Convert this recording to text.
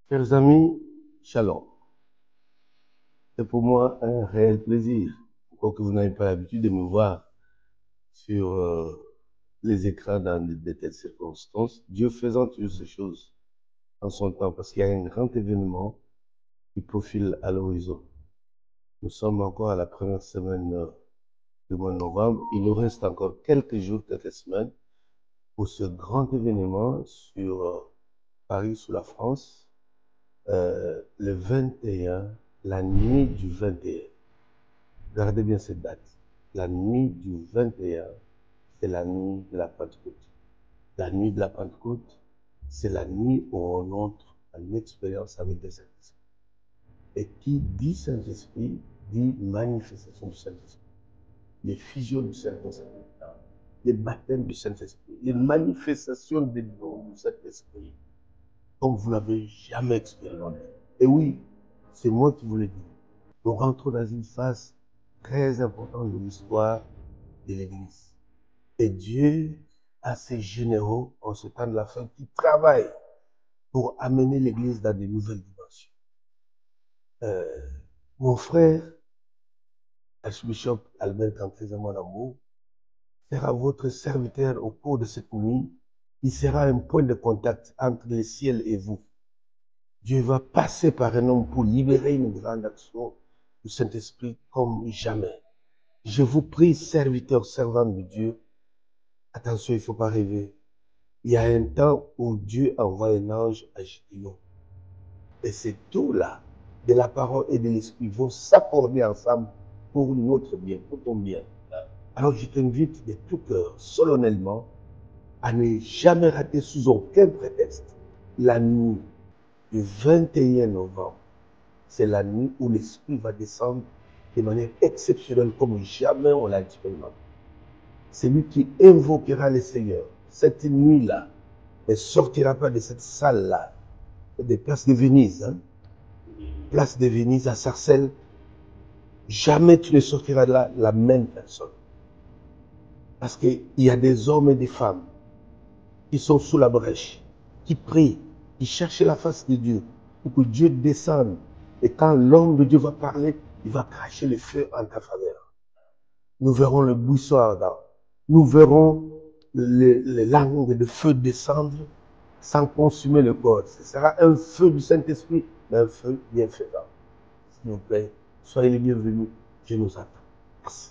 Chers amis, shalom. C'est pour moi un réel plaisir, quoique vous n'avez pas l'habitude de me voir sur les écrans dans de telles circonstances. Dieu faisant toutes ces choses en son temps, parce qu'il y a un grand événement qui profile à l'horizon. Nous sommes encore à la première semaine du mois de novembre. Il nous reste encore quelques jours, quelques semaines pour ce grand événement sur Paris, sous la France. Le 21, la nuit du 21. Gardez bien cette date. La nuit du 21, c'est la nuit de la Pentecôte. La nuit de la Pentecôte, c'est la nuit où on entre en expérience avec le Saint-Esprit. Et qui dit Saint-Esprit, dit manifestation du Saint-Esprit. Les fusions du Saint-Esprit, les baptêmes du Saint-Esprit, les manifestations des dons du Saint-Esprit, comme vous n'avez jamais expérimenté. Et oui, c'est moi qui vous le dis. Nous rentrons dans une phase très importante de l'histoire de l'Église. Et Dieu a ces généraux en ce temps de la fin qui travaillent pour amener l'Église dans de nouvelles dimensions. Mon frère, Archbishop Albert Cantreza, mon amour, sera votre serviteur au cours de cette nuit. Il sera un point de contact entre le ciel et vous. Dieu va passer par un homme pour libérer une grande action du Saint-Esprit comme jamais. Je vous prie, serviteurs, servants de Dieu, attention, il ne faut pas rêver. Il y a un temps où Dieu envoie un ange à Gédéon. Et ces deux-là, de la parole et de l'esprit, vont s'accorder ensemble pour notre bien, pour ton bien. Alors je t'invite de tout cœur, solennellement, à ne jamais rater sous aucun prétexte la nuit du 21 novembre. C'est la nuit où l'esprit va descendre de manière exceptionnelle comme jamais on l'a expérimenté. C'est lui qui invoquera le Seigneur cette nuit-là ne sortira pas de cette salle-là, des places de Venise, hein? Place de Venise à Sarcelles. Jamais tu ne sortiras de là la même personne. Parce qu'il y a des hommes et des femmes qui sont sous la brèche, qui prient, qui cherchent la face de Dieu, pour que Dieu descende. Et quand l'homme de Dieu va parler, il va cracher le feu en ta faveur. Nous verrons le buisson ardent. Nous verrons les langues de feu descendre sans consumer le corps. Ce sera un feu du Saint-Esprit, mais un feu bienfaisant. S'il vous plaît, soyez les bienvenus. Je nous attends. Merci.